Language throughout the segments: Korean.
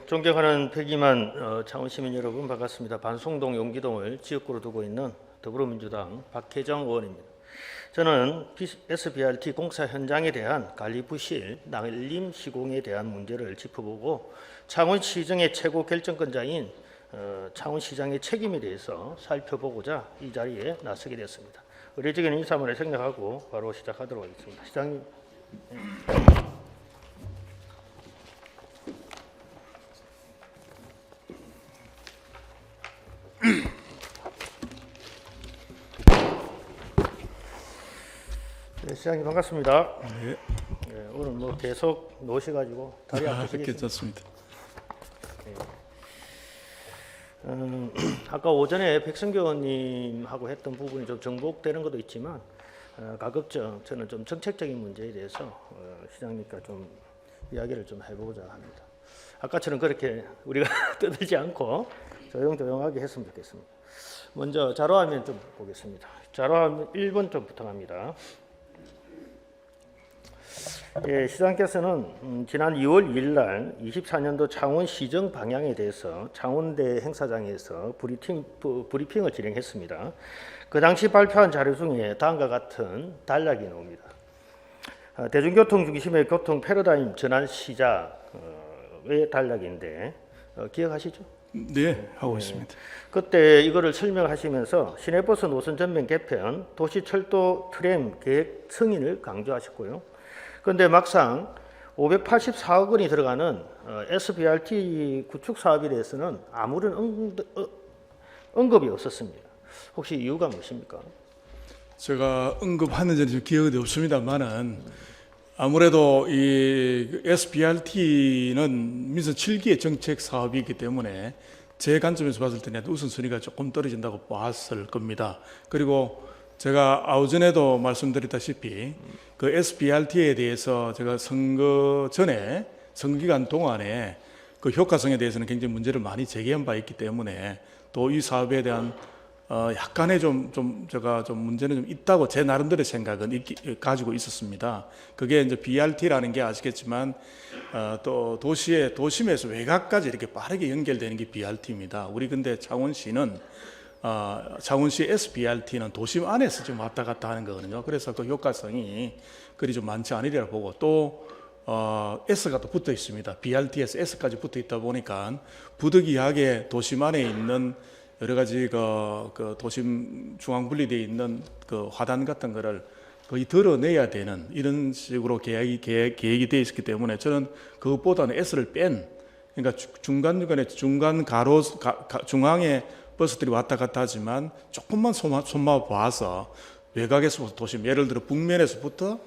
존경하는 102만 창원 시민 여러분 반갑습니다. 반송동 용기동을 지역구로 두고 있는 더불어민주당 박혜정 의원입니다. 저는 SBRT 공사 현장에 대한 관리 부실, 날림 시공에 대한 문제를 짚어보고 창원시정의 최고 결정권자인 창원시장의 책임에 대해서 살펴보고자 이 자리에 나서게 됐습니다. 의례적인 인사말을 생략하고 바로 시작하도록 하겠습니다. 시장님. 네, 시장님 반갑습니다. 네. 네, 오늘 뭐 계속 노셔가지고 다리 아프시겠습니다. 괜찮습니다. 아까 오전에 백성교 의원님하고 했던 부분이 좀 정복되는 것도 있지만 가급적 저는 좀 정책적인 문제에 대해서 시장님과 좀 이야기를 좀 해보고자 합니다. 아까처럼 그렇게 우리가 떠들지 않고 조용조용하게 했으면 좋겠습니다. 먼저 자료화면 좀 보겠습니다. 자료화면 1번 좀 부탁합니다. 예, 시장께서는 지난 2월 2일 날 24년도 창원시정 방향에 대해서 창원대 행사장에서 브리핑을 진행했습니다. 그 당시 발표한 자료 중에 다음과 같은 단락이 나옵니다. 대중교통 중심의 교통 패러다임 전환 시작의 단락인데 기억하시죠? 네, 하고 있습니다. 그때 이거를 설명하시면서 시내버스 노선 전면 개편, 도시철도 트램 계획 승인을 강조하셨고요. 그런데 막상 584억 원이 들어가는 SBRT 구축 사업에 대해서는 아무런 언급이 없었습니다. 혹시 이유가 무엇입니까? 제가 언급하는지 기억이 없습니다만은 아무래도 이 SBRT는 민선 7기의 정책 사업이기 때문에 제 관점에서 봤을 때는 우선순위가 조금 떨어진다고 봤을 겁니다. 그리고 제가 오전에도 말씀드렸다시피 그 SBRT에 대해서 제가 선거 전에 선거 기간 동안에 그 효과성에 대해서는 굉장히 문제를 많이 제기한 바 있기 때문에 또 이 사업에 대한 약간의 제가 좀 문제는 좀 있다고 제 나름대로의 생각은 가지고 있었습니다. 그게 이제 BRT라는 게 아시겠지만 또 도심에서 외곽까지 이렇게 빠르게 연결되는 게 BRT입니다. 우리 근데 창원시는 창원시 SBRT는 도심 안에서 좀 왔다 갔다 하는 거거든요. 그래서 그 효과성이 그리 좀 많지 않으리라 보고 또 S가 또 붙어 있습니다. BRT에서 S까지 붙어 있다 보니까 부득이하게 도심 안에 있는 여러 가지 그 도심 중앙 분리되어 있는 그 화단 같은 거를 거의 덜어내야 되는 이런 식으로 계획이 되어 있었기 때문에 저는 그것보다는 S를 뺀, 그러니까 중간중간에 중앙에 버스들이 왔다 갔다 하지만 조금만 손마 봐서 외곽에서부터 도심, 예를 들어 북면에서부터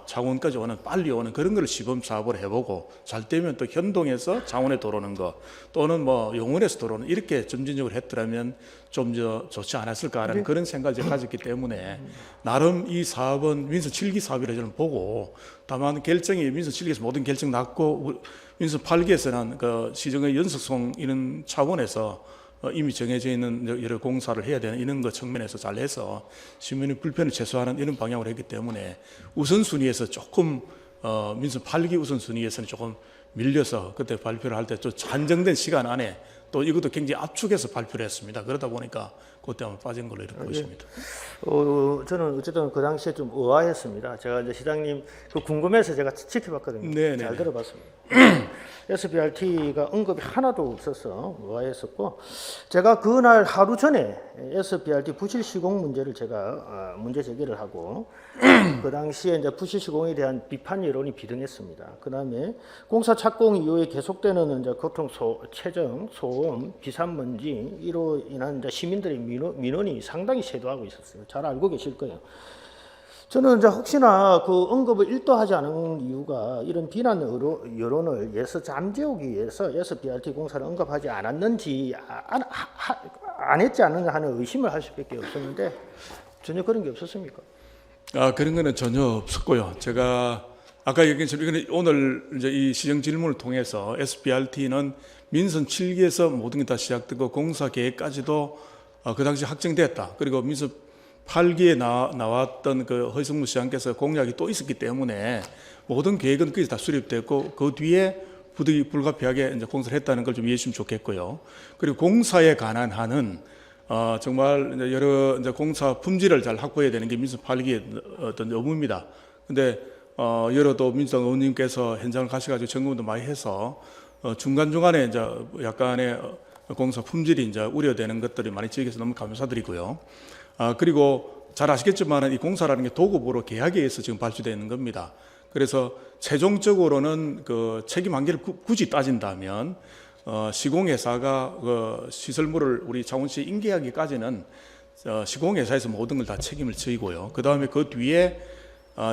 창원까지 오는 빨리 오는 그런 걸 시범 사업을 해보고 잘 되면 또 현동에서 창원에 들어오는 거 또는 뭐 용원에서 들어오는 이렇게 점진적으로 했더라면 좀 좋지 않았을까라는 그런 생각을 제가 가졌기 때문에 나름 이 사업은 민선 7기 사업이라 저는 보고 다만 결정이 민선 7기에서 모든 결정 났고 민선 8기에서는 그 시정의 연속성 이런 차원에서 이미 정해져 있는 여러 공사를 해야 되는 이런 것 측면에서 잘해서 시민의 불편을 최소화하는 이런 방향으로 했기 때문에 우선순위에서 조금 민선 8기 우선순위에서는 조금 밀려서 그때 발표를 할 때 좀 한정된 시간 안에 또 이것도 굉장히 압축해서 발표를 했습니다. 그러다 보니까 그때 아마 빠진 걸로 이렇게 보입니다. 저는 어쨌든 그 당시에 좀 의아했습니다. 제가 이제 시장님 그 궁금해서 제가 지켜봤거든요. 네네네. 잘 들어봤습니다. SBRT가 언급이 하나도 없어서 의아했었고 제가 그날 하루 전에 SBRT 부실 시공 문제를 제가 문제 제기를 하고 그 당시에 이제 부실 시공에 대한 비판 여론이 비등했습니다. 그 다음에 공사 착공 이후에 계속되는 이제 교통 체증, 소음, 비산먼지 이로 인한 이제 시민들의 민원이 상당히 쇄도하고 있었어요. 잘 알고 계실 거예요. 저는 이제 혹시나 그 언급을 1도 하지 않은 이유가 이런 비난 여론을 잠재우기 위해서 SBRT 공사를 언급하지 않았는지 안 했지 않느냐 하는 의심을 할 수밖에 없었는데 전혀 그런 게 없었습니까? 그런 거는 전혀 없었고요. 제가 아까 얘기했지만 오늘 이제 이 시정 질문을 통해서 SBRT는 민선 7기에서 모든 게 다 시작되고 공사 계획까지도 그 당시 확정됐다. 그리고 민선 8기에 나왔던 그 허성무 시장께서 공약이 또 있었기 때문에 모든 계획은 거기서 다 수립됐고 그 뒤에 불가피하게 이제 공사를 했다는 걸 좀 이해해 주시면 좋겠고요. 그리고 공사에 관한 한은 정말 이제 여러 이제 공사 품질을 잘 확보해야 되는 게 민주당 8기의 어떤 의무입니다. 근데 여러 또 민주당 의원님께서 현장을 가셔가지고 점검도 많이 해서 중간중간에 이제 약간의 공사 품질이 이제 우려되는 것들이 많이 지적해서 너무 감사드리고요. 그리고 잘 아시겠지만 이 공사라는 게 도급으로 계약에 의해서 지금 발주되어 있는 겁니다. 그래서 최종적으로는 그 책임 한계를 굳이 따진다면 시공회사가 그 시설물을 우리 창원시 인계하기까지는 시공회사에서 모든 걸 다 책임을 지고요. 그 다음에 그 뒤에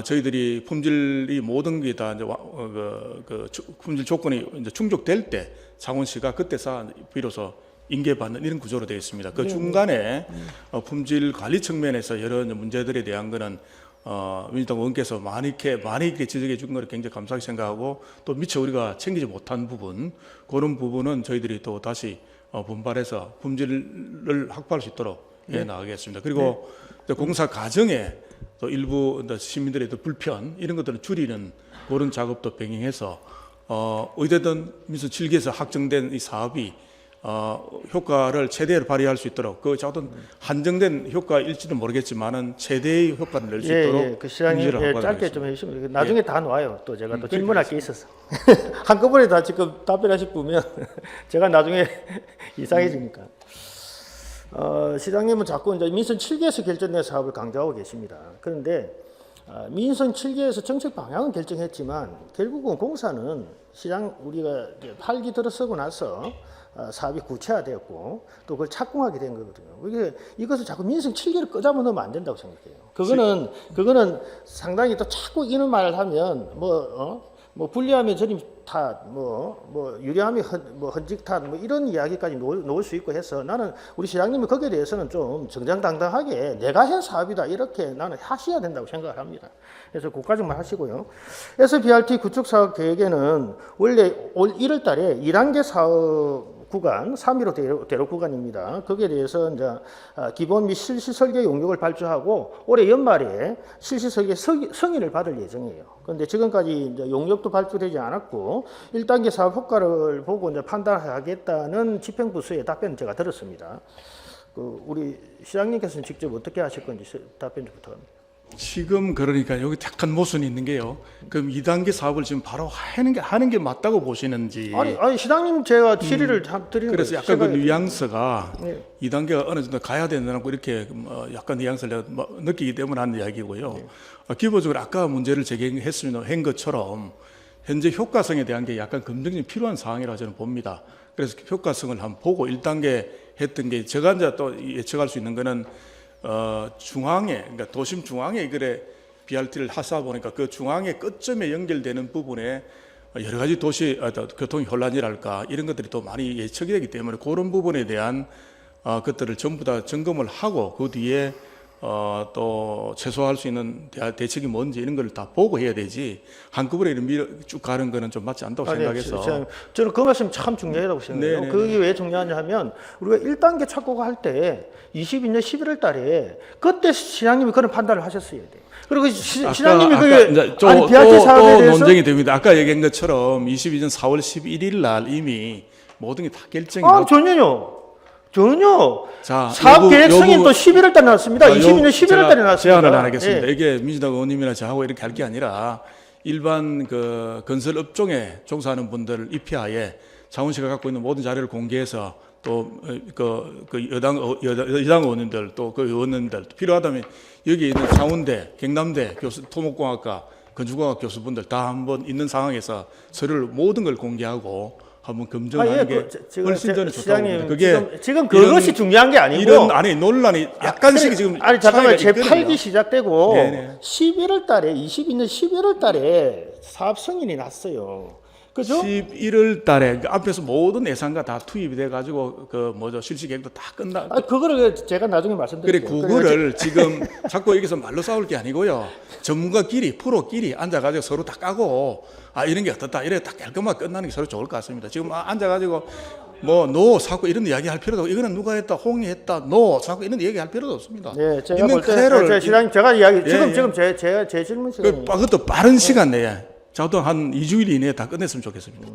저희들이 품질이 모든 게 다 이제 품질 조건이 이제 충족될 때 창원시가 그때서 비로소 인계받는 이런 구조로 되어 있습니다. 그 중간에 품질 관리 측면에서 여러 문제들에 대한 거는 민주당 의원께서 많이 이렇게 지적해 준 거를 굉장히 감사하게 생각하고 또 미처 우리가 챙기지 못한 부분 그런 부분은 저희들이 또 다시 분발해서 품질을 확보할 수 있도록 해 나가겠습니다. 그리고 공사 과정에 또 일부 시민들의 또 불편 이런 것들을 줄이는 그런 작업도 병행해서 어찌됐든 민선 7기에서 확정된 이 사업이 효과를 최대로 발휘할 수 있도록 그 어떤 한정된 효과일지는 모르겠지만은 최대의 효과를 낼 수 있도록 그 시장님 문제를 짧게 좀 해주시면 나중에 다 나와요. 또 제가 또 질문할 게 있어서 한꺼번에 다 지금 답변하실 거면 제가 나중에 이상해지니까. 시장님은 자꾸 이제 민선 7기에서 결정된 사업을 강조하고 계십니다. 그런데 민선 7기에서 정책 방향은 결정했지만 결국은 공사는 우리가 8기 들어서고 나서 사업이 구체화되었고 또 그걸 착공하게 된 거거든요. 이것을 자꾸 민선 7기를 끄잡아 넣으면 안 된다고 생각해요. 그거는 상당히 또 자꾸 이런 말을 하면 뭐 불리하면 저리 탓, 유리하면 헌직 탓, 이런 이야기까지 놓을 수 있고 해서 나는 우리 시장님이 거기에 대해서는 좀 정정당당하게 내가 한 사업이다 이렇게 나는 하셔야 된다고 생각을 합니다. 그래서 그까지만 하시고요. SBRT 구축 사업 계획에는 원래 올 1월 달에 2단계 사업 구간, 3.15 대로 구간입니다. 거기에 대해서 이제 기본 및 실시 설계 용역을 발주하고 올해 연말에 실시 설계 승인을 받을 예정이에요. 그런데 지금까지 이제 용역도 발주되지 않았고 1단계 사업 효과를 보고 이제 판단하겠다는 집행부서의 답변을 제가 들었습니다. 우리 시장님께서는 직접 어떻게 하실 건지 답변 좀 부탁합니다. 지금 그러니까 여기 약간 모순이 있는 게요. 그럼 2단계 사업을 지금 바로 하는 게 맞다고 보시는지. 아니 시장님 제가 질의를 드리는 그래서 거예요. 약간 그 뉘앙스가 네. 2단계가 어느 정도 가야 된다고 이렇게 약간 뉘앙스를 내가 느끼기 때문에 하는 이야기고요. 네. 기본적으로 아까 문제를 제기한 것처럼 현재 효과성에 대한 게 약간 검증이 필요한 상황이라고 저는 봅니다. 그래서 효과성을 한번 보고 1단계 했던 게 제가 이제 또 예측할 수 있는 거는 중앙에, 그러니까 도심 중앙에 그래 BRT를 하다 보니까 그 중앙의 끝점에 연결되는 부분에 여러 가지 도시 교통 혼란이랄까 이런 것들이 또 많이 예측이 되기 때문에 그런 부분에 대한 것들을 전부 다 점검을 하고 그 뒤에 또 최소화할 수 있는 대책이 뭔지 이런 걸 다 보고 해야 되지 한꺼번에 쭉 가는 거는 좀 맞지 않다고 생각해서 저는 그 말씀 참 중요하다고 생각해요. 네네. 그게 왜 중요하냐 하면 우리가 1단계 착공할 때 22년 11월 달에 그때 시장님이 그런 판단을 하셨어야 돼요. 그리고 시장님이 그게 BRT 사업에 대해서 논쟁이 됩니다. 아까 얘기한 것처럼 22년 4월 11일 날 이미 모든 게 다 결정이 전혀. 자, 사업 계획 승인 또 11월 달에 나왔습니다. 22년 11월 달에 나왔습니다. 제안을 안 하겠습니다. 예. 이게 민주당 의원님이나 저하고 이렇게 할 게 아니라 일반 그 건설 업종에 종사하는 분들 입회하에 창원시가 갖고 있는 모든 자료를 공개해서 또 그 여당 의원님들 또 그 의원님들 필요하다면 여기 있는 창원대, 경남대 교수, 토목공학과, 건축공학 교수분들 다 한번 있는 상황에서 서류를 모든 걸 공개하고 한번 검증하는 게 훨씬 전에 좋다고 봅니다. 그게 지금 그것이 중요한 게 아니고 이런 논란이 약간씩 지금 잠깐만 제 있거든요. 8기 시작되고 네네. 11월 달에 22년 11월 달에 사업 승인이 났어요. 그죠? 11월 달에 그 앞에서 모든 예산가 다 투입이 돼 가지고 실시 계획도 다 끝나. 그거를 제가 나중에 그래 말씀드릴게요. 그거를 지금 자꾸 여기서 말로 싸울 게 아니고요. 전문가끼리 프로끼리 앉아가지고 서로 다 까고 이런 게 어떻다 이래 딱 깔끔하게 끝나는 게 서로 좋을 것 같습니다. 지금 앉아가지고 너 자꾸 이런 이야기 할 필요도 없고 이거는 누가 했다 홍이 했다 너 자꾸 이런 얘기 할 필요도 없습니다. 네, 제가 있는 볼 때 그대로를 시장님 제가 이야기 예, 지금 제 질문 시간이 그것도 빠른 시간 내에 저도 한 2주일 이내에 다 끝냈으면 좋겠습니다.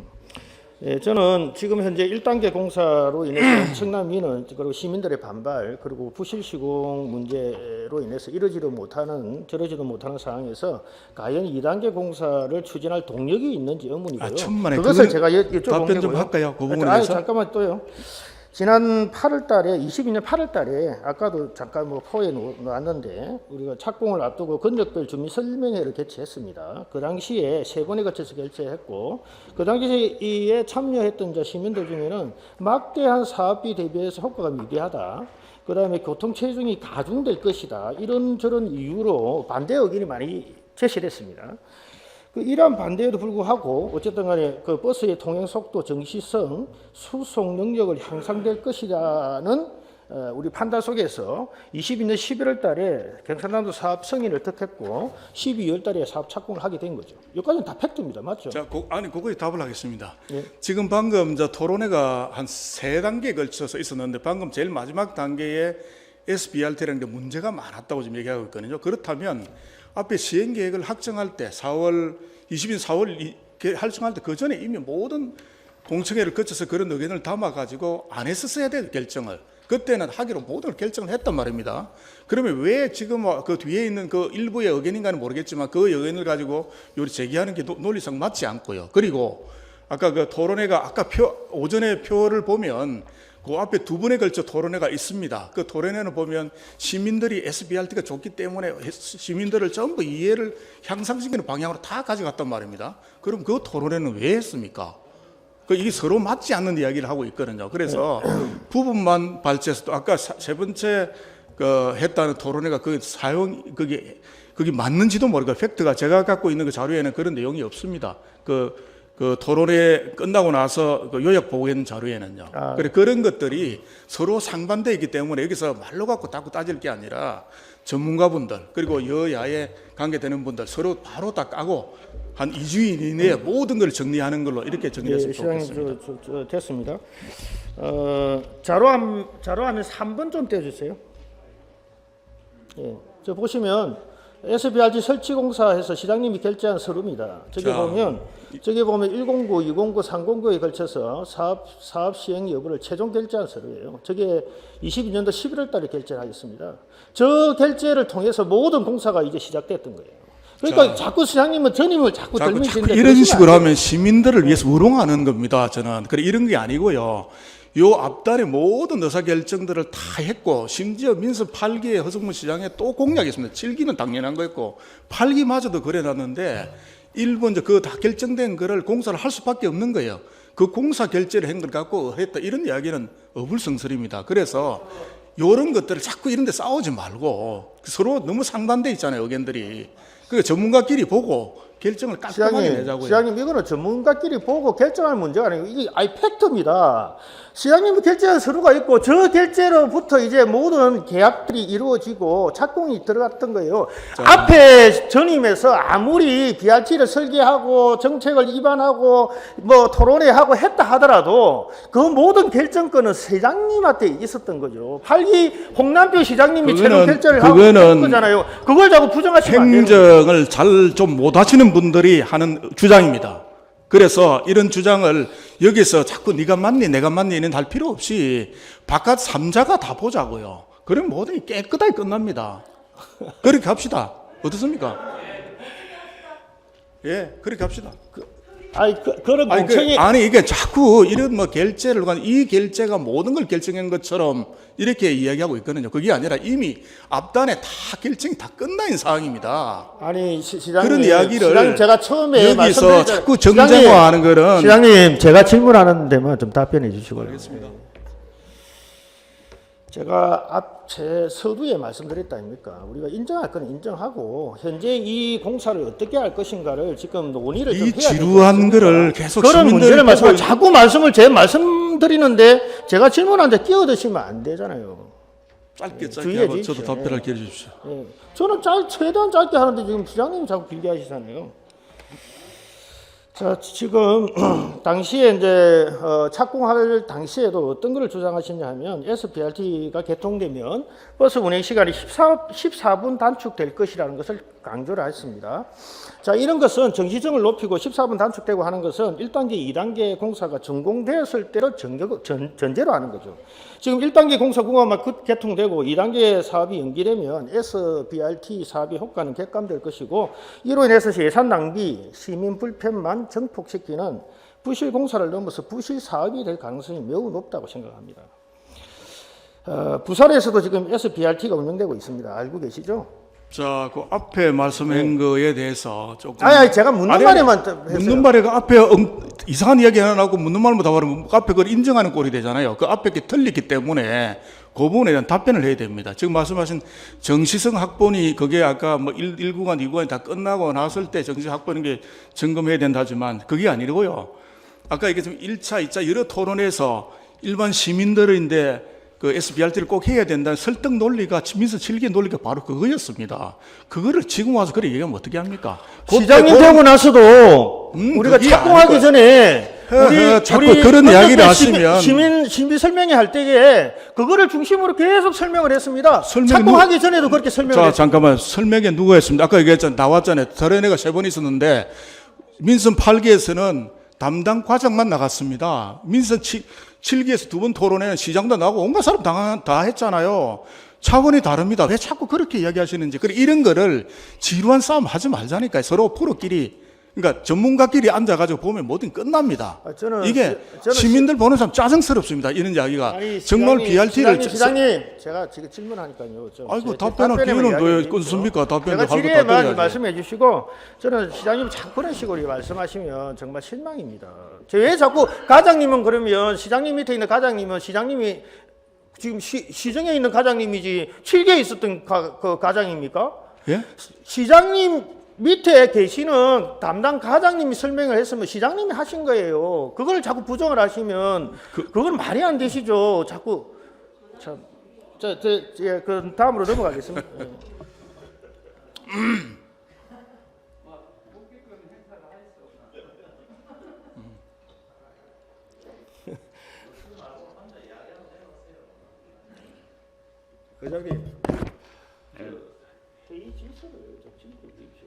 예, 저는 지금 현재 1단계 공사로 인해서 엄청난 민원 그리고 시민들의 반발 그리고 부실 시공 문제로 인해서 이러지도 못하는 저러지도 못하는 상황에서 과연 2단계 공사를 추진할 동력이 있는지 의문이고요. 천만에 그것을 제가 여쭤본 답변 좀 거고요. 할까요? 그 부분에 아니, 대해서? 잠깐만 또요. 지난 8월달에 22년 8월달에 아까도 잠깐 뭐 포에 놓았는데 우리가 착공을 앞두고 건적별 주민 설명회를 개최했습니다. 그 당시에 세 번에 걸쳐서 개최했고 그 당시에 참여했던 시민들 중에는 막대한 사업비 대비해서 효과가 미비하다. 그다음에 교통 체증이 가중될 것이다. 이런저런 이유로 반대 의견이 많이 제시됐습니다. 이러한 반대에도 불구하고 어쨌든 간에 그 버스의 통행 속도, 정시성, 수송 능력을 향상될 것이라는 우리 판단 속에서 22년 11월 달에 경상남도 사업 승인을 득했고 12월 달에 사업 착공을 하게 된 거죠. 여기까지는 다 팩트입니다. 맞죠? 자, 그거에 답을 하겠습니다. 예. 지금 방금 토론회가 한 3단계에 걸쳐서 있었는데 방금 제일 마지막 단계에 SBRT라는 게 문제가 많았다고 지금 얘기하고 있거든요. 그렇다면 앞에 시행 계획을 확정할 때 20인 4월 확정할 때 그 전에 이미 모든 공청회를 거쳐서 그런 의견을 담아 가지고 안 했었어야 돼요, 결정을. 그때는 하기로 모든 걸 결정을 했단 말입니다. 그러면 왜 지금 그 뒤에 있는 그 일부의 의견인가는 모르겠지만 그 의견을 가지고 요리 제기하는 게 논리상 맞지 않고요. 그리고 아까 그 토론회가 아까 오전에 표를 보면 그 앞에 2번에 걸쳐 토론회가 있습니다. 그 토론회는 보면 시민들이 SBRT가 좋기 때문에 시민들을 전부 이해를 향상시키는 방향으로 다 가져갔단 말입니다. 그럼 그 토론회는 왜 했습니까? 이게 서로 맞지 않는 이야기를 하고 있거든요. 그래서 부분만 발제해서 또 아까 세 번째 했다는 토론회가 그게 맞는지도 모르고 팩트가 제가 갖고 있는 그 자료에는 그런 내용이 없습니다. 그 토론회 끝나고 나서 요약 보고했는 자료에는요. 그런 것들이 서로 상반되기 때문에 여기서 말로 갖고 자꾸 따질 게 아니라 전문가분들 그리고 여야에 관계되는 분들 서로 바로 다 까고 한 2주일 이내에 모든 걸 정리하는 걸로 이렇게 정리했으면 좋겠습니다. 됐습니다. 자료화면 3번 좀 떼주세요. 예, 저 보시면 SBRT 설치공사에서 시장님이 결제한 서류입니다. 저기 보면 109, 209, 309에 걸쳐서 사업 시행 여부를 최종 결제한 서류예요. 저게 22년도 11월 달에 결제를 하겠습니다. 저 결제를 통해서 모든 공사가 이제 시작됐던 거예요. 그러니까 자꾸 시장님은 전임을 자꾸 들미시는데 이런 식으로 하면 시민들을 위해서 우롱하는 겁니다. 저는 이런 게 아니고요. 요 앞달에 모든 의사결정들을 다 했고 심지어 민서 8기의 허성문 시장에 또 공약했습니다. 7기는 당연한 거였고 8기마저도 그래놨는데 일본 그 다 결정된 거를 공사를 할 수밖에 없는 거예요. 그 공사 결제를 한 걸 갖고 했다 이런 이야기는 어불성설입니다. 그래서 이런 것들을 자꾸 이런 데 싸우지 말고 서로 너무 상반돼 있잖아요, 의견들이. 그 전문가끼리 보고 결정을 깔끔하게 내자고요. 시장님 이거는 전문가끼리 보고 결정할 문제가 아니고 이게 팩트입니다. 시장님이 결제한 서류가 있고 저 결제로부터 이제 모든 계약들이 이루어지고 착공이 들어갔던 거예요. 앞에 전임에서 아무리 BRT를 설계하고 정책을 입안하고 뭐 토론회하고 했다 하더라도 그 모든 결정권은 시장님한테 있었던 거죠. 8기 홍남표 시장님이 최종 결제를 하고 했던 거잖아요. 그걸 자꾸 부정하시면 안 돼요. 행정을 잘 좀 못하시는 분들이 하는 주장입니다. 그래서 이런 주장을 여기서 자꾸 네가 맞니 내가 맞니 이런 할 필요 없이 바깥 3자가 다 보자고요. 그럼 모든 게 깨끗하게 끝납니다. 그렇게 합시다. 어떻습니까? 예, 그렇게 합시다. 그런 공청이 이게 자꾸 이런 결제를 이 결제가 모든 걸 결정한 것처럼 이렇게 이야기하고 있거든요. 그게 아니라 이미 앞단에 다 결정이 다 끝나 있는 상황입니다. 시장님, 그런 이야기를 시장님 제가 처음에 여기서 자꾸 정쟁화하는 거는 시장님 제가 질문하는 데만 좀 답변해 주시고요. 알겠습니다. 제가 제 서두에 말씀드렸다 아닙니까? 우리가 인정할 건 인정하고 현재 이 공사를 어떻게 할 것인가를 지금 논의를 좀 해야 이 지루한 거를 계속 그런 문제를 보고 자꾸 말씀드리는데 제가 질문하는데 끼어드시면 안 되잖아요. 짧게 주의해 하고 주십시오. 저도 답변할 기회 주십시오. 예. 저는 최대한 짧게 하는데 지금 부장님이 자꾸 길게 하시잖아요. 자, 지금 당시에 이제 착공할 당시에도 어떤 걸 주장하시냐 하면 SBRT가 개통되면 버스 운행 시간이 14분 단축될 것이라는 것을 강조를 했습니다. 자, 이런 것은 정시성을 높이고 14분 단축되고 하는 것은 1단계, 2단계 공사가 전공되었을 때를 전제로 하는 거죠. 지금 1단계 공사 구간만 개통되고 2단계 사업이 연기되면 SBRT 사업의 효과는 객감될 것이고 이로 인해서 예산 낭비, 시민 불편만 증폭시키는 부실 공사를 넘어서 부실 사업이 될 가능성이 매우 높다고 생각합니다. 부산에서도 지금 SBRT가 운영되고 있습니다. 알고 계시죠? 자, 그 앞에 말씀한 거에 대해서 조금 제가 묻는 말에만 했어요. 묻는 말에 그 앞에 이상한 이야기 하나 나오고 묻는 말만 다 말하면 그 앞에 그걸 인정하는 꼴이 되잖아요. 그 앞에 게 틀리기 때문에 그 부분에 대한 답변을 해야 됩니다. 지금 말씀하신 정시성 학번이 그게 아까 뭐 1구간, 2구간이 다 끝나고 나왔을 때 정시성 학번인 게 점검해야 된다지만 그게 아니고요. 아까 이게 좀 1차, 2차 여러 토론에서 일반 시민들인데 그 SBRT를 꼭 해야 된다는 설득 논리가 민선 7기 논리가 바로 그거였습니다. 그거를 지금 와서 그렇게 얘기하면 어떻게 합니까? 시장님 되고 나서도 우리가 착공하기 전에 자꾸 그런 이야기를 하시면 시민 설명회 할 때에 그거를 중심으로 계속 설명을 했습니다. 착공하기 전에도 그렇게 설명을 했습니다. 잠깐만 설명회 누가 했습니다. 아까 얘기했잖아요. 나왔잖아요. 설현회가 3번 있었는데 민선 8기에서는 담당 과장만 나갔습니다. 민선 7기에서 2번 토론회는 시장도 나오고 온갖 사람 다 했잖아요. 차원이 다릅니다. 왜 자꾸 그렇게 이야기하시는지. 이런 거를 지루한 싸움 하지 말자니까요. 서로 프로끼리. 그러니까 전문가끼리 앉아가지고 보면 뭐든 끝납니다. 이게 시민들 보는 사람 짜증스럽습니다. 이런 이야기가. 정말 BRT를. 시장님, 제가 지금 질문하니까요. 아이고, 답변은 기회는 왜 끊습니까? 답변도 제가 질의에만 말씀해 주시고, 저는 시장님 자꾸 그런 식으로 말씀하시면 정말 실망입니다. 왜 자꾸 과장님은 그러면 시장님 밑에 있는 과장님은 시장님이 지금 시정에 있는 과장님이지 7개에 있었던 그 과장입니까? 예? 시장님 밑에 계시는 담당 과장님이 설명을 했으면 시장님이 하신 거예요. 그걸 자꾸 부정을 하시면 그건 말이 안 되시죠. 자꾸 참. 그 다음으로 넘어가겠습니다. 회장님. 회의 질서를 좀 지키고 있십시오.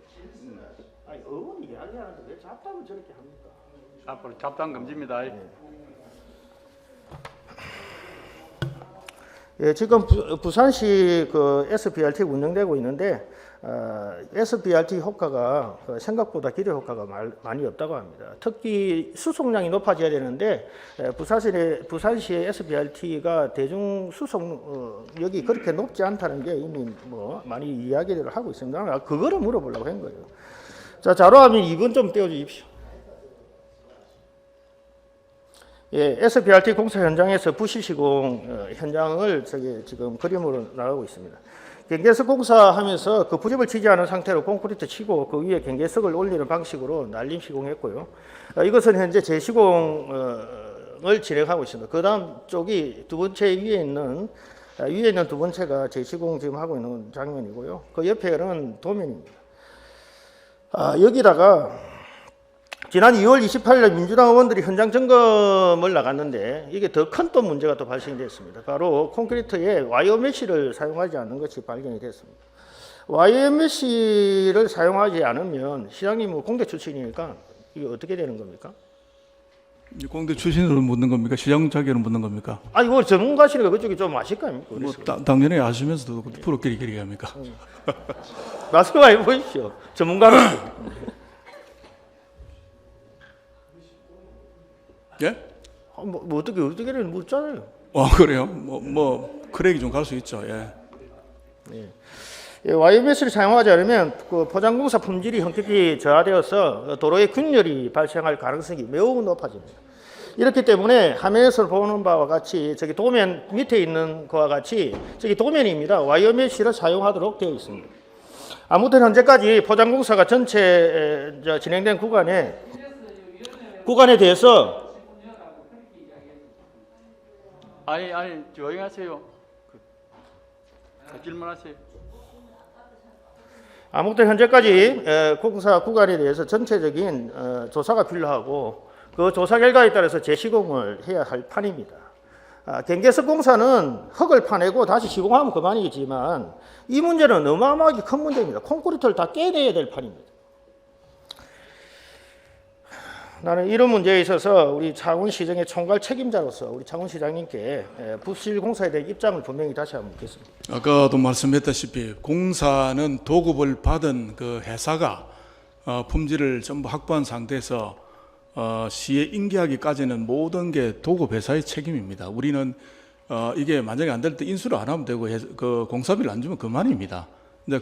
아니, 의원이 이야기하는데 왜 잡담을 저렇게 합니까? 앞으로 잡담 금지입니다. 예, 지금 부산시 그 SBRT 운영되고 있는데 SBRT 효과가 생각보다 기대 효과가 많이 없다고 합니다. 특히 수송량이 높아져야 되는데 부산시의 SBRT가 대중 수송력이 그렇게 높지 않다는 게 이미 뭐 많이 이야기를 하고 있습니다. 그거를 물어보려고 한 거예요. 자, 자료화면 2번 좀 떼어주십시오. 예, SBRT 공사 현장에서 부실 시공 현장을 지금 그림으로 나가고 있습니다. 경계석 공사하면서 그 부접을 치지 않은 상태로 콘크리트 치고 그 위에 경계석을 올리는 방식으로 날림 시공했고요. 이것은 현재 재시공을 진행하고 있습니다. 그 다음 쪽이 두 번째 위에 있는 두 번째가 재시공 지금 하고 있는 장면이고요. 그 옆에는 도면입니다. 여기다가 지난 2월 28일 민주당 의원들이 현장 점검을 나갔는데 이게 더 큰 또 문제가 또 발생이 됐습니다. 바로 콘크리트에 와이어 메쉬를 사용하지 않는 것이 발견이 됐습니다. 와이어 메쉬를 사용하지 않으면 시장님은 공대 출신이니까 이게 어떻게 되는 겁니까? 공대 출신으로 묻는 겁니까? 시장 자격으로 묻는 겁니까? 아니, 뭐 전문가시니까 그쪽이 좀 아실 거 아닙니까? 뭐 당연히 아시면서도 프로끼리 그렇게 합니까? 말씀해 보십시오. 전문가는. 예? 뭐 어떻게는 묻잖아요. 그래요? 크랙이 좀 갈 수 있죠. 예. 예, 와이어메스를 사용하지 않으면 그 포장공사 품질이 형편이 저하되어서 도로에 균열이 발생할 가능성이 매우 높아집니다. 이렇기 때문에 화면에서 보는 바와 같이 저기 도면 밑에 있는 것과 같이 저기 도면입니다. 와이어메시를 사용하도록 되어 있습니다. 아무튼 현재까지 포장공사가 전체 진행된 구간에 대해서 아니 조용히 하세요. 질문하세요. 아무튼 현재까지 공사 구간에 대해서 전체적인 조사가 필요하고 그 조사 결과에 따라서 재시공을 해야 할 판입니다. 경계석 공사는 흙을 파내고 다시 시공하면 그만이겠지만 이 문제는 어마어마하게 큰 문제입니다. 콘크리트를 다 깨내야 될 판입니다. 나는 이런 문제에 있어서 우리 창원시정의 총괄 책임자로서 우리 창원시장님께 부실 공사에 대한 입장을 분명히 다시 한번 묻겠습니다. 아까도 말씀했다시피 공사는 도급을 받은 그 회사가 품질을 전부 확보한 상태에서 시에 인계하기까지는 모든 게 도급 회사의 책임입니다. 우리는 이게 만약에 안 될 때 인수를 안 하면 되고 그 공사비를 안 주면 그만입니다.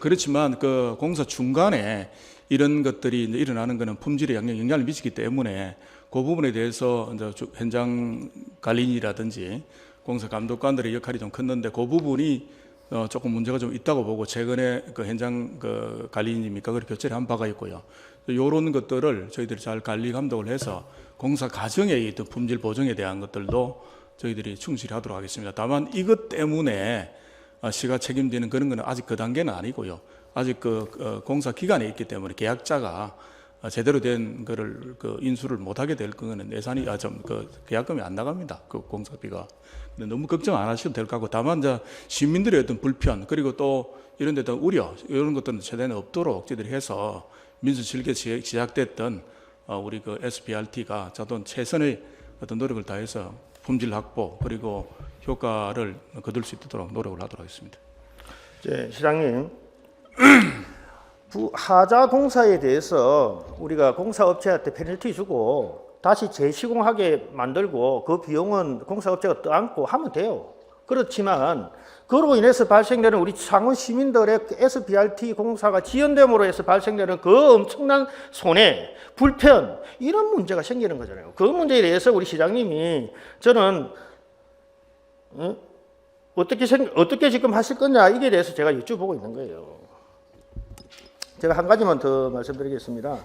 그렇지만 그 공사 중간에 이런 것들이 이제 일어나는 것은 품질에 영향을 미치기 때문에 그 부분에 대해서 이제 현장 관리인이라든지 공사 감독관들의 역할이 좀 컸는데 그 부분이 조금 문제가 좀 있다고 보고 최근에 그 현장 그 관리인입니까 그렇게 교체를 한 바가 있고요. 이런 것들을 저희들이 잘 관리 감독을 해서 공사 과정에 있던 품질 보증에 대한 것들도 저희들이 충실히 하도록 하겠습니다. 다만 이것 때문에 시가 책임지는 그런 거는 아직 그 단계는 아니고요. 아직 그 공사 기간에 있기 때문에 계약자가 제대로 된 거를 그 인수를 못하게 될 거는 예산이 그 계약금이 안 나갑니다. 그 공사비가. 근데 너무 걱정 안 하셔도 될 것 같고 다만 이제 시민들의 어떤 불편 그리고 또 이런 데 어떤 우려 이런 것들은 최대한 없도록 저희들이 해서 민수 질게 시작됐던 우리 그 SBRT가 자동 최선의 어떤 노력을 다해서 품질 확보 그리고 효과를 거둘 수 있도록 노력을 하도록 하겠습니다. 시장님, 하자 공사에 대해서 우리가 공사업체한테 페널티 주고 다시 재시공하게 만들고 그 비용은 공사업체가 떠안고 하면 돼요. 그렇지만 그로 인해서 발생되는 우리 창원 시민들의 SBRT 공사가 지연됨으로 해서 발생되는 그 엄청난 손해, 불편 이런 문제가 생기는 거잖아요. 그 문제에 대해서 우리 시장님이 저는 어떻게 지금 하실 거냐 이게 대해서 제가 여쭤보고 있는 거예요. 제가 한 가지만 더 말씀드리겠습니다.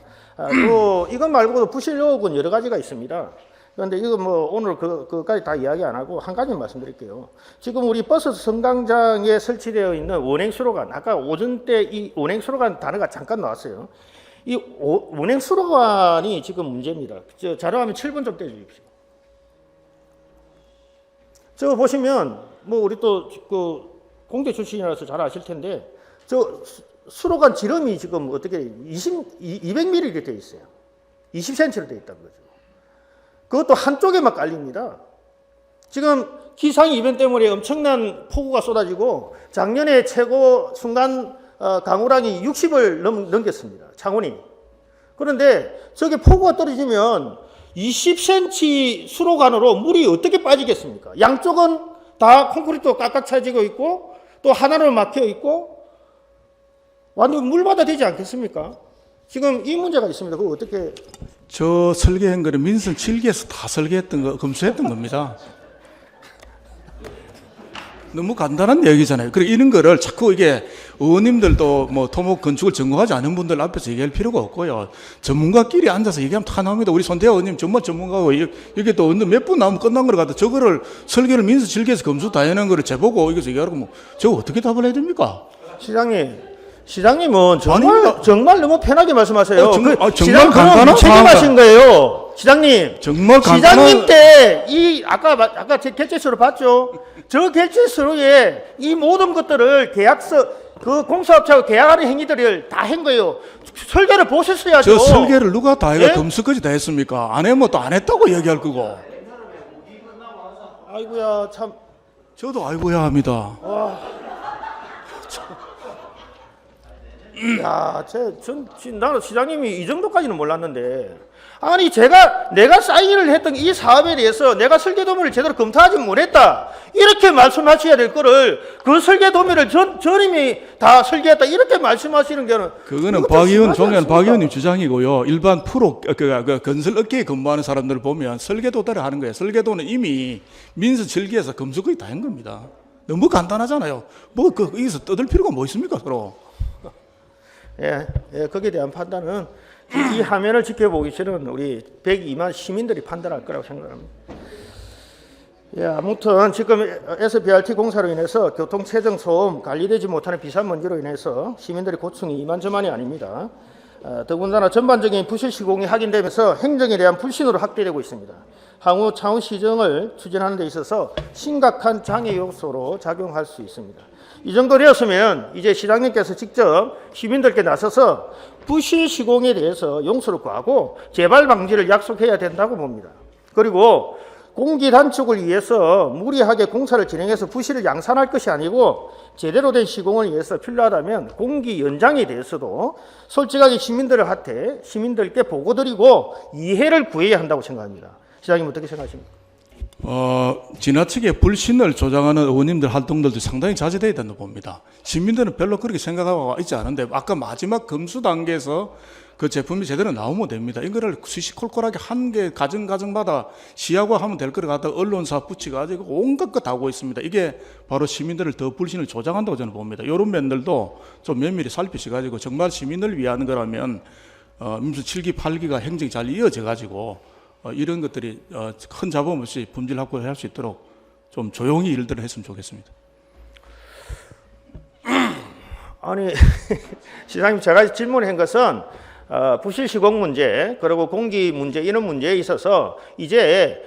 또 이것 말고도 부실 의혹은 여러 가지가 있습니다. 그런데 이거 뭐 오늘 그까지 다 이야기 안 하고 한 가지 말씀드릴게요. 지금 우리 버스 승강장에 설치되어 있는 원행 수로관, 아까 오전 때 이 원행 수로관 단어가 잠깐 나왔어요. 이 원행 수로관이 지금 문제입니다. 자료화면 7번 좀 떼주십시오. 저거 보시면 뭐 우리 또 그 공대 출신이라서 잘 아실 텐데 저 수로관 지름이 지금 어떻게 200mm 이렇게 돼 있어요. 20cm로 돼 있다는 거죠. 그것도 한쪽에만 깔립니다. 지금 기상 이변 때문에 엄청난 폭우가 쏟아지고 작년에 최고 순간 강우량이 60을 넘겼습니다. 창원이. 그런데 저게 폭우가 떨어지면 20cm 수로관으로 물이 어떻게 빠지겠습니까? 양쪽은 다 콘크리트가 깍깍 차지고 있고 또 하나로 막혀 있고 완전 물바다 되지 않겠습니까? 지금 이 문제가 있습니다. 그거 어떻게? 저 설계한 거는 민선 7기에서 다 설계했던 거, 검수했던 겁니다. 너무 간단한 얘기잖아요. 그리고 이런 거를 자꾸 이게 의원님들도 뭐 토목 건축을 전공하지 않은 분들 앞에서 얘기할 필요가 없고요. 전문가끼리 앉아서 얘기하면 다 나옵니다. 우리 손대호 의원님 정말 전문가고 이게 또 몇 분 나오면 끝난 걸 갖다 저거를 설계를 민선 7기에서 검수 다 해놓은 거를 제보고 여기서 얘기하라고 뭐 저거 어떻게 답을 해야 됩니까? 시장님은 정말 너무 편하게 말씀하세요. 정말 시장 간단한 책임하신 거예요. 시장님. 정말 시장님 때 이 아까 제 결제서를 봤죠. 저 결제서에 이 모든 것들을 계약서 그 공사업체하고 계약하는 행위들을 다 한 거예요. 설계를 보셨어야죠. 저 설계를 누가 다 해가 예? 검수까지 다 했습니까? 안 해면 또 안 했다고 얘기할 거고. 아이고야 참. 저도 아이고야 합니다. 야, 나는 시장님이 이 정도까지는 몰랐는데. 아니, 내가 사인을 했던 이 사업에 대해서 내가 설계 도면을 제대로 검토하지 못했다. 이렇게 말씀하셔야 될 거를 그 설계 도면을 전임이 다 설계했다. 이렇게 말씀하시는 게는. 그거는 박 의원님 주장이고요. 일반 프로, 건설 업계에 근무하는 사람들을 보면 설계도대로 하는 거예요. 설계도는 이미 민수 7기에서 검수거의 다 한 겁니다. 너무 간단하잖아요. 여기서 떠들 필요가 뭐 있습니까, 서로. 거기에 대한 판단은 이 화면을 지켜보기 싫은 우리 102만 시민들이 판단할 거라고 생각합니다. 예, 아무튼 지금 SBRT 공사로 인해서 교통체증 소음 관리되지 못하는 비산먼지로 인해서 시민들의 고충이 이만저만이 아닙니다. 더군다나 전반적인 부실 시공이 확인되면서 행정에 대한 불신으로 확대되고 있습니다. 향후 차후 시정을 추진하는 데 있어서 심각한 장애 요소로 작용할 수 있습니다. 이 정도 되었으면 이제 시장님께서 직접 시민들께 나서서 부실 시공에 대해서 용서를 구하고 재발 방지를 약속해야 된다고 봅니다. 그리고 공기 단축을 위해서 무리하게 공사를 진행해서 부실을 양산할 것이 아니고 제대로 된 시공을 위해서 필요하다면 공기 연장에 대해서도 솔직하게 시민들께 보고드리고 이해를 구해야 한다고 생각합니다. 시장님 어떻게 생각하십니까? 지나치게 불신을 조장하는 의원님들 활동들도 상당히 자제되어야 된다고 봅니다. 시민들은 별로 그렇게 생각하고 있지 않은데 아까 마지막 검수 단계에서 그 제품이 제대로 나오면 됩니다. 이거를 시시콜콜하게 한 개 가정마다 시하고 하면 될 거를 갖다 언론사 붙여가지고 온갖 것 다 하고 있습니다. 이게 바로 시민들을 더 불신을 조장한다고 저는 봅니다. 이런 면들도 좀 면밀히 살피셔가지고 정말 시민을 위한 거라면 민수 7기, 8기가 행정이 잘 이어져가지고 이런 것들이 큰 잡음 없이 품질 확보를 할 수 있도록 좀 조용히 일들을 했으면 좋겠습니다. 아니 시장님 제가 질문한 것은 부실 시공 문제 그리고 공기 문제 이런 문제에 있어서 이제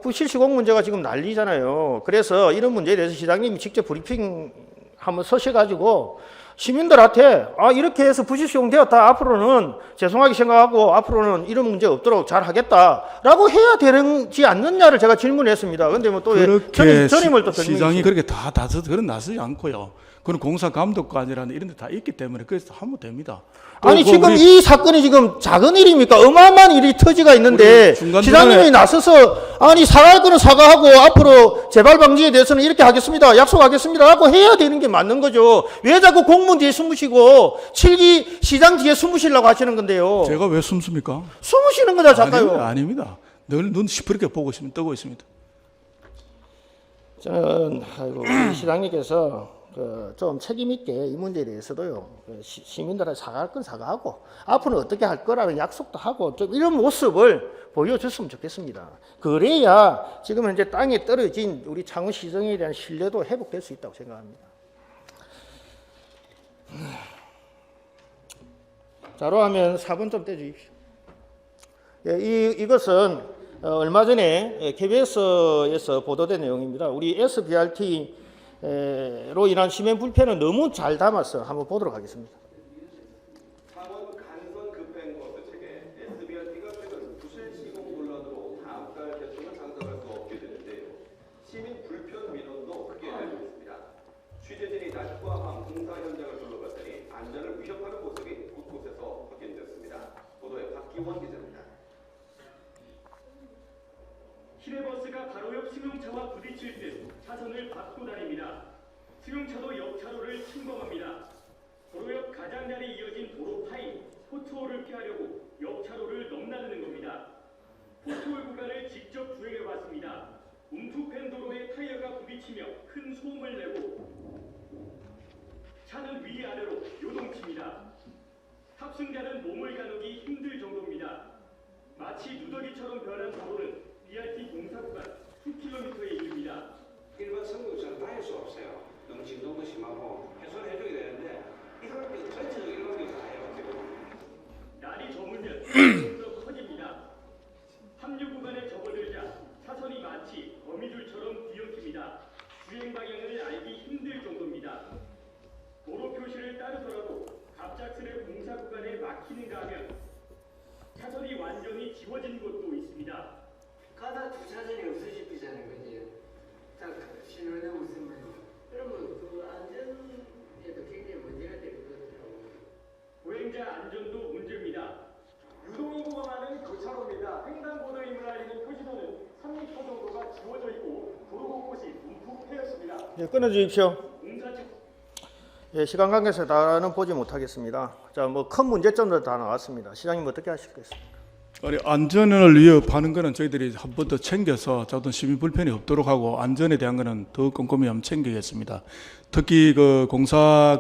부실 시공 문제가 지금 난리잖아요. 그래서 이런 문제에 대해서 시장님이 직접 브리핑 한번 서셔가지고 시민들한테 이렇게 해서 부실 시공 되었다. 앞으로는 죄송하게 생각하고 앞으로는 이런 문제 없도록 잘 하겠다라고 해야 되지 않느냐를 제가 질문했습니다. 그런데 뭐 또 전임을 또 시장이 그렇게 다 그런 나서지 않고요. 그건 공사 감독관이라는 이런 데 다 있기 때문에 그래서 하면 됩니다. 아니 지금 이 사건이 지금 작은 일입니까? 어마어마한 일이 터지가 있는데 시장님이 나서서 사과할 거는 사과하고 앞으로 재발 방지에 대해서는 이렇게 하겠습니다. 약속하겠습니다. 라고 해야 되는 게 맞는 거죠. 왜 자꾸 공문 뒤에 숨으시고 7기 시장 뒤에 숨으시려고 하시는 건데요. 제가 왜 숨습니까? 숨으시는 거다 작가요. 아닙니다. 늘 눈 시퍼렇게 보고 있으면 뜨고 있습니다. 저는 우리 시장님께서 좀 책임 있게 이 문제에 대해서도요 시민들한테 사과할 건 사과하고 앞으로는 어떻게 할 거라는 약속도 하고 좀 이런 모습을 보여줬으면 좋겠습니다. 그래야 지금 현재 땅에 떨어진 우리 창원시정에 대한 신뢰도 회복될 수 있다고 생각합니다. 자료화면 4번 좀 떼주십시오. 이것은 얼마 전에 KBS에서 보도된 내용입니다. 우리 SBRT 로 인한 시민 불편을 너무 잘 담아서 한번 보도록 하겠습니다. 창원 간선 급행버스 측에 SBRT가 최근 부실 시공 논란으로 다음 달 개통을 장사할 수 없게 되는데요. 시민 불편 민원도 크게 알고 있습니다. 취재진이 낮과 밤 공사 현장을 둘러봤더니 안전을 위협하는 모습이 곳곳에서 확인됐습니다. 보도에 박기원 기자입니다. 시내버스가 바로 옆 승용차와 부딪힐 듯 차선을 바꿔 다닙니다. 승용차도 옆차로를 침범합니다. 도로 옆 가장자리 이어진 도로 파인 포트홀을 피하려고 옆차로를 넘나드는 겁니다. 포트홀 구간을 직접 주행해 봤습니다. 움푹팬 도로에 타이어가 부딪히며 큰 소음을 내고 차는 위아래로 요동칩니다. 탑승자는 몸을 가누기 힘들 정도입니다. 마치 누더기처럼 변한 도로는 BRT 공사 구간 10km에 이릅니다. 일반 승용차는 다닐 수 없어요. 너무 진동도 심하고 개선해줘야 되는데 이걸 전체적으로 일반적으로 다 해요. 날이 저물면 점점 커집니다. 합류 구간에 접어들자 차선이 마치 거미줄처럼 뒤엉킵니다. 주행 방향을 알기 힘들 정도입니다. 도로 표시를 따르더라도 갑작스레 공사 구간에 막히는가 하면 차선이 완전히 지워진 곳도 있습니다. 가다 주차장이 없어지잖아요, 그지? 딱 신호에 웃으면 그러면 그 안전에도 굉장히 문제가 되는 것 같더라고요. 보행자 안전도 문제입니다. 유동인구가 많은 교차로입니다. 횡단보도임을 알리는 표시도는 3m 정도가 지워져 있고 도로 곳곳이 움푹 패였습니다. 끊어주십시오. 시간 관계에서 다는 보지 못하겠습니다. 자, 뭐 큰 문제점도 다 나왔습니다. 시장님 어떻게 하시겠습니까? 안전을 위협하는 거는 저희들이 한 번 더 챙겨서 어떤 시민 불편이 없도록 하고 안전에 대한 거는 더 꼼꼼히 한번 챙기겠습니다. 특히 그 공사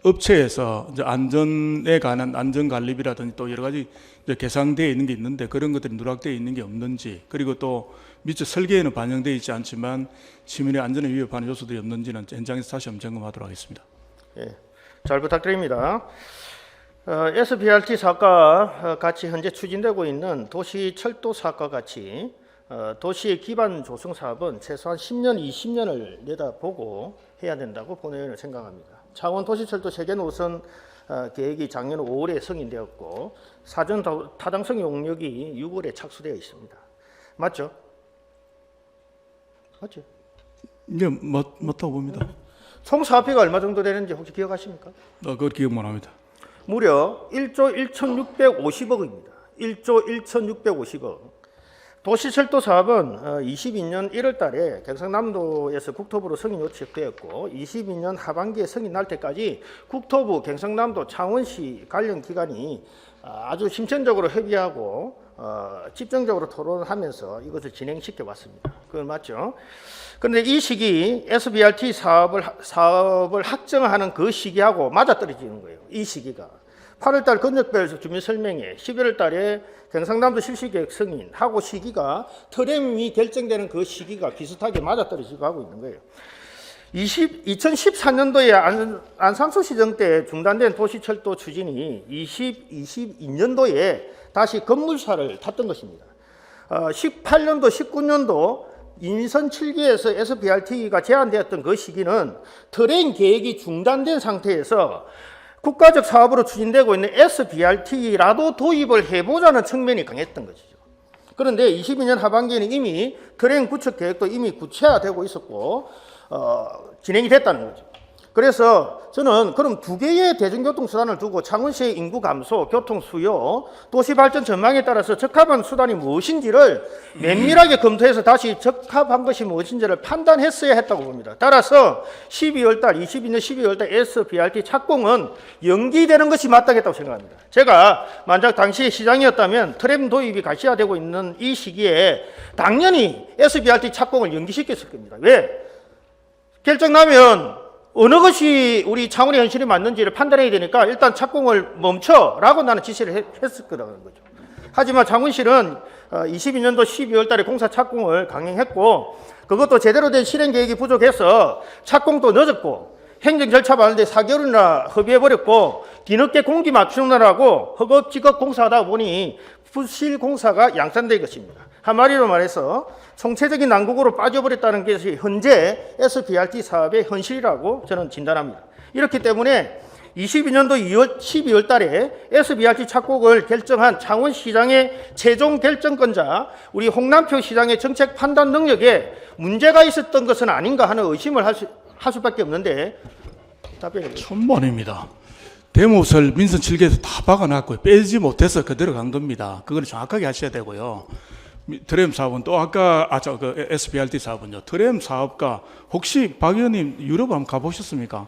업체에서 이제 안전에 관한 안전 관리비라든지 또 여러 가지 이제 계상되어 있는 게 있는데 그런 것들이 누락되어 있는 게 없는지, 그리고 또 미처 설계에는 반영되어 있지 않지만 시민의 안전에 위협하는 요소들이 없는지는 현장에서 다시 한번 점검하도록 하겠습니다. 예, 잘 부탁드립니다. SBRT 사업과 같이 현재 추진되고 있는 도시철도 사업과 같이 도시의 기반 조성 사업은 최소한 10년, 20년을 내다보고 해야 된다고 본회의는 생각합니다. 창원 도시철도 세계 노선 계획이 작년 5월에 승인되었고 사전 타당성 용역이 6월에 착수되어 있습니다. 맞죠? 맞죠? 이게 맞다고 봅니다. 총 사업비가 얼마 정도 되는지 혹시 기억하십니까? 그걸 기억만 합니다. 무려 1조 1,650억입니다. 1조 1,650억. 도시철도 사업은 22년 1월 달에 경상남도에서 국토부로 승인 요청되었고 22년 하반기에 승인 날 때까지 국토부, 경상남도, 창원시 관련 기관이 아주 심층적으로 협의하고 집중적으로 토론하면서 이것을 진행시켜 왔습니다. 그건 맞죠? 그런데 이 시기 SBRT 사업을 확정하는 그 시기하고 맞아떨어지는 거예요. 이 시기가 8월달 건적별 주민설명회, 11월 달에 경상남도 실시계획 승인하고 시기가 트램이 결정되는 그 시기가 비슷하게 맞아떨어지고 하고 있는 거예요. 2014년도에 안상수 시정 때 중단된 도시철도 추진이 2022년도에 다시 건물사를 탔던 것입니다. 18년도, 19년도 인선 7기에서 SBRT가 제안되었던 그 시기는 트램 계획이 중단된 상태에서 국가적 사업으로 추진되고 있는 SBRT라도 도입을 해보자는 측면이 강했던 것이죠. 그런데 22년 하반기에는 이미 트램 구축 계획도 이미 구체화되고 있었고 진행이 됐다는 거죠. 그래서 저는 그럼 두 개의 대중교통 수단을 두고 창원시의 인구 감소, 교통 수요, 도시 발전 전망에 따라서 적합한 수단이 무엇인지를 면밀하게 검토해서 다시 적합한 것이 무엇인지를 판단했어야 했다고 봅니다. 따라서 22년 12월 달 SBRT 착공은 연기되는 것이 마땅했다고 생각합니다. 제가 만약 당시 시장이었다면 트램 도입이 가시화되고 있는 이 시기에 당연히 SBRT 착공을 연기시켰을 겁니다. 왜? 결정 나면 어느 것이 우리 창원의 현실이 맞는지를 판단해야 되니까 일단 착공을 멈춰라고 나는 지시를 했을 거라는 거죠. 하지만 창원시는 22년도 12월 달에 공사 착공을 강행했고 그것도 제대로 된 실행 계획이 부족해서 착공도 늦었고 행정 절차 받는데 4개월이나 허비해버렸고 뒤늦게 공기 맞추느라고 허겁지겁 공사하다 보니 부실 공사가 양산된 것입니다. 한마디로 말해서 총체적인 난국으로 빠져버렸다는 것이 현재 SBRT 사업의 현실이라고 저는 진단합니다. 이렇기 때문에 22년도 12월 달에 SBRT 착공을 결정한 창원시장의 최종 결정권자 우리 홍남표 시장의 정책 판단 능력에 문제가 있었던 것은 아닌가 하는 의심을 할 수밖에 없는데 답변이 천만입니다. 대못을 민선 7개에서 다 박아놨고요. 빼지 못해서 그대로 간 겁니다. 그걸 정확하게 하셔야 되고요. 트램 사업은 또 아까 그 SBRT 사업은요. 트램 사업과 혹시 박 의원님 유럽 한번 가보셨습니까?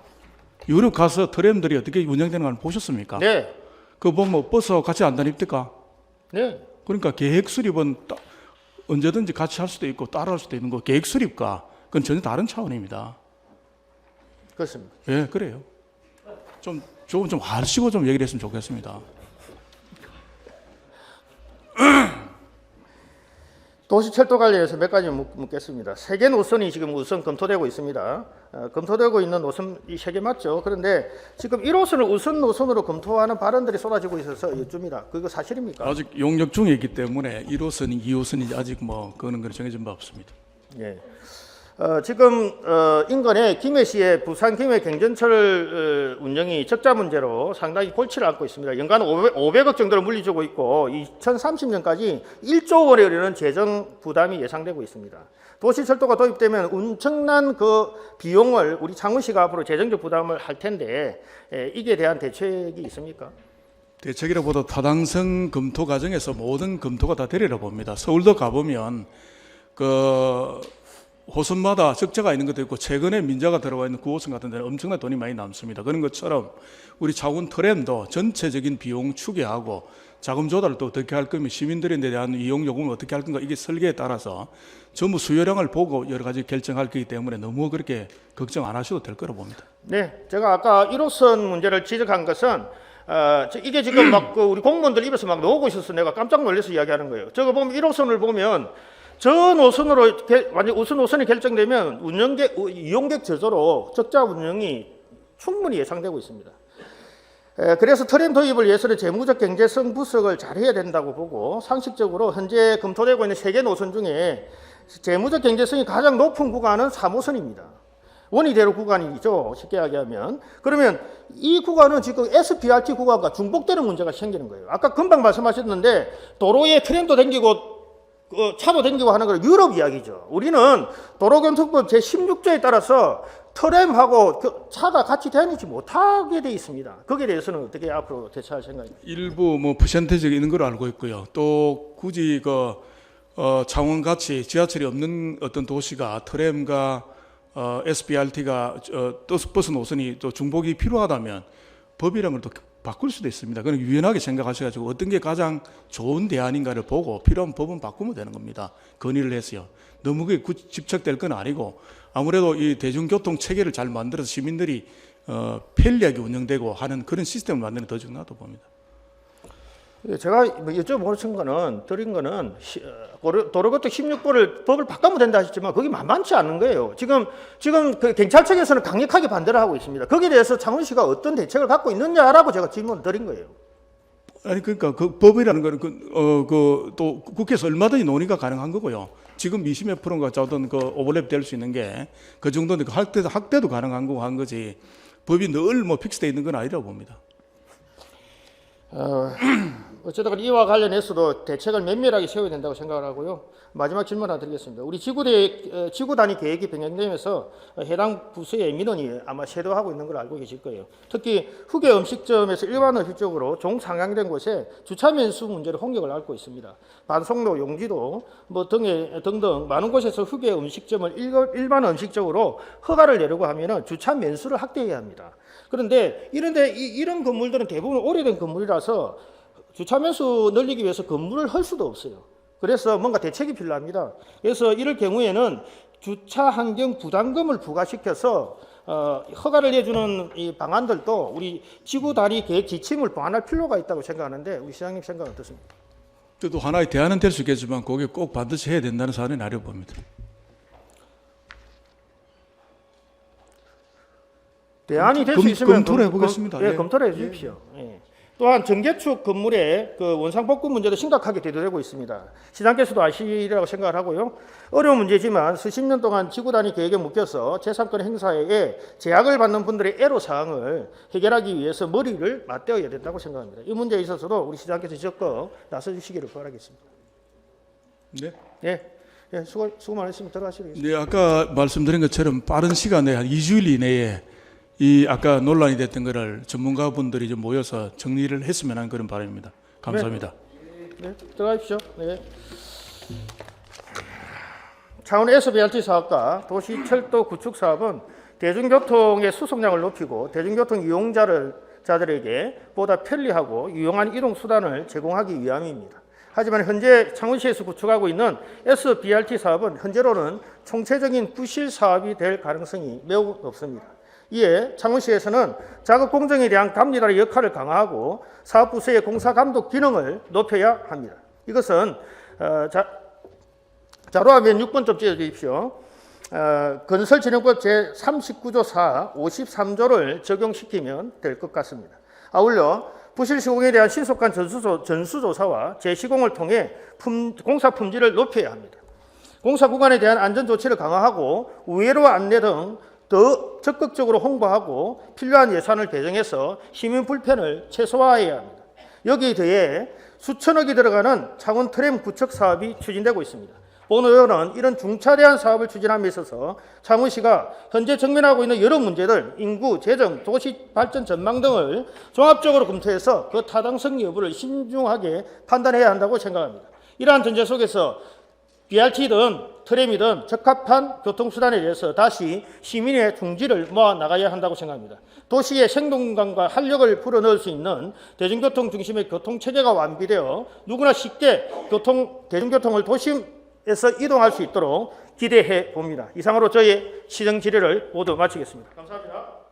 유럽 가서 트램들이 어떻게 운영되는 걸 보셨습니까? 네. 그거 보면 버스 같이 안 다닙니까? 네. 그러니까 계획 수립은 언제든지 같이 할 수도 있고 따라할 수도 있는 거 계획 수립과 그건 전혀 다른 차원입니다. 그렇습니다. 예, 그래요. 좀 하시고 좀 얘기를 했으면 좋겠습니다. 도시철도 관련해서 몇 가지 묻겠습니다. 세개 노선이 지금 우선 검토되고 있습니다. 검토되고 있는 노선 이 세 개 맞죠? 그런데 지금 1호선을 우선 노선으로 검토하는 발언들이 쏟아지고 있어서 여쭙니다. 그거 사실입니까? 아직 용역 중에 있기 때문에 1호선이 2호선이 아직 그런 건 정해진 바 없습니다. 예. 지금 인근에 김해시의 부산 김해 경전철 운영이 적자 문제로 상당히 골치를 앓고 있습니다. 연간 500억 정도를 물리주고 있고 2030년까지 1조 원에 이르는 재정 부담이 예상되고 있습니다. 도시철도가 도입되면 엄청난 그 비용을 우리 창원시가 앞으로 재정적 부담을 할 텐데 이게 대한 대책이 있습니까? 대책이라보다 타당성 검토 과정에서 모든 검토가 다 되리라 봅니다. 서울도 가보면 호선마다 적자가 있는 것도 있고 최근에 민자가 들어와 있는 9호선 같은 데는 엄청난 돈이 많이 남습니다. 그런 것처럼 우리 창원 트램도 전체적인 비용 추계하고 자금 조달을 또 어떻게 할 거면 시민들에 대한 이용 요금을 어떻게 할 건가 이게 설계에 따라서 전부 수요량을 보고 여러 가지 결정할 거기 때문에 너무 그렇게 걱정 안 하셔도 될 거라고 봅니다. 네, 제가 아까 1호선 문제를 지적한 것은 이게 지금 막 우리 공무원들 입에서 막 나오고 있어서 내가 깜짝 놀라서 이야기하는 거예요. 저거 보면 1호선을 보면 전 노선으로 완전 우선 노선이 결정되면 이용객 저조로 적자 운영이 충분히 예상되고 있습니다. 그래서 트램 도입을 위해서는 재무적 경제성 분석을 잘 해야 된다고 보고 상식적으로 현재 검토되고 있는 3개 노선 중에 재무적 경제성이 가장 높은 구간은 3호선입니다. 원이대로 구간이죠. 쉽게 이야기하면. 그러면 이 구간은 지금 SBRT 구간과 중복되는 문제가 생기는 거예요. 아까 금방 말씀하셨는데 도로에 트램도 댕기고 차도 댕기고 하는 건 유럽 이야기죠. 우리는 도로교통법 제16조에 따라서 트램하고 차가 같이 다니지 못하게 돼 있습니다. 거기에 대해서는 어떻게 앞으로 대처할 생각입니까? 일부 뭐 퍼센테이지가 있는 걸로 알고 있고요. 또 굳이 창원같이 지하철이 없는 어떤 도시가 트램과 SBRT가 버스 노선이 또 중복이 필요하다면 법이란 걸 또 바꿀 수도 있습니다. 그건 유연하게 생각하셔가지고 어떤 게 가장 좋은 대안인가를 보고 필요한 법은 바꾸면 되는 겁니다. 건의를 해서요. 너무 그게 집착될 건 아니고 아무래도 이 대중교통 체계를 잘 만들어서 시민들이 편리하게 운영되고 하는 그런 시스템을 만드는 게 더 중요하다고 봅니다. 제가 드린 거는 도로교통 16조를 법을 바꾸면 된다 하셨지만 그게 만만치 않은 거예요. 지금 그 경찰청에서는 강력하게 반대를 하고 있습니다. 거기에 대해서 창원시가 어떤 대책을 갖고 있느냐라고 제가 질문을 드린 거예요. 아니 그러니까 그 법이라는 거는 또 국회에서 얼마든지 논의가 가능한 거고요. 지금 20몇 프로가 어떤 오버랩 될 수 있는 게 그 정도는 학대도 가능한 거고 한 거지 법이 늘 뭐 픽스되어 있는 건 아니라고 봅니다. 어쨌든 이와 관련해서도 대책을 면밀하게 세워야 된다고 생각을 하고요. 마지막 질문 하나 드리겠습니다. 우리 지구 단위 계획이 변경되면서 해당 부서의 민원이 아마 쇄도하고 있는 걸 알고 계실 거예요. 특히 후계 음식점에서 일반 음식적으로 종상향된 곳에 주차 면수 문제를 홍역을 앓고 있습니다. 반송로, 용지도 등등 많은 곳에서 후계 음식점을 일반 음식적으로 허가를 내려고 하면은 주차 면수를 확대해야 합니다. 그런데 이런 건물들은 대부분 오래된 건물이라서 주차 면수 늘리기 위해서 건물을 할 수도 없어요. 그래서 뭔가 대책이 필요합니다. 그래서 이럴 경우에는 주차 환경 부담금을 부과시켜서 허가를 내주는 이 방안들도 우리 지구 단위 계획 지침을 보완할 필요가 있다고 생각하는데 우리 시장님 생각 어떻습니까? 또 하나의 대안은 될 수 있겠지만 그게 꼭 반드시 해야 된다는 사안은 아니라고 봅니다. 대안이 될 수 있으면 검토를 해보겠습니다. 예, 검토를 해주십시오. 예. 또한 정개축 건물의 원상 복구 문제도 심각하게 대두되고 있습니다. 시장께서도 아시리라고 생각을 하고요. 어려운 문제지만 수십 년 동안 지구 단위 계획에 묶여서 제3권 행사에 제약을 받는 분들의 애로사항을 해결하기 위해서 머리를 맞대어야 된다고 생각합니다. 이 문제에 있어서도 우리 시장께서 적극 나서주시기를 바라겠습니다. 네. 예, 수고 많으시면 들어가시겠습니다. 네, 아까 말씀드린 것처럼 빠른 시간에 한 2주일 이내에 이 아까 논란이 됐던 거를 전문가분들이 좀 모여서 정리를 했으면 하는 그런 바람입니다. 감사합니다. 네, 들어가십시오. 네. 창원 SBRT 사업과 도시철도 구축 사업은 대중교통의 수송량을 높이고 대중교통 이용자들에게 보다 편리하고 유용한 이동 수단을 제공하기 위함입니다. 하지만 현재 창원시에서 구축하고 있는 SBRT 사업은 현재로는 총체적인 부실 사업이 될 가능성이 매우 높습니다. 이에 창원시에서는 작업 공정에 대한 감리라의 역할을 강화하고 사업 부서의 공사 감독 기능을 높여야 합니다. 이것은 자료화면 6번 좀 띄워주십시오. 건설진흥법 제39조 4, 53조를 적용시키면 될 것 같습니다. 아울러 부실 시공에 대한 신속한 전수조사와 재시공을 통해 공사 품질을 높여야 합니다. 공사 구간에 대한 안전조치를 강화하고 우회로 안내 등 더 적극적으로 홍보하고 필요한 예산을 배정해서 시민 불편을 최소화해야 합니다. 여기에 더해 수천억이 들어가는 창원 트램 구축 사업이 추진되고 있습니다. 본 의원은 이런 중차대한 사업을 추진함에 있어서 창원시가 현재 직면하고 있는 여러 문제들, 인구, 재정, 도시 발전 전망 등을 종합적으로 검토해서 그 타당성 여부를 신중하게 판단해야 한다고 생각합니다. 이러한 전제 속에서 BRT든 트램이든 적합한 교통수단에 대해서 다시 시민의 중지를 모아 나가야 한다고 생각합니다. 도시의 생동감과 활력을 불어넣을 수 있는 대중교통 중심의 교통체계가 완비되어 누구나 쉽게 대중교통을 도심에서 이동할 수 있도록 기대해 봅니다. 이상으로 저희 시정 질의를 모두 마치겠습니다. 감사합니다.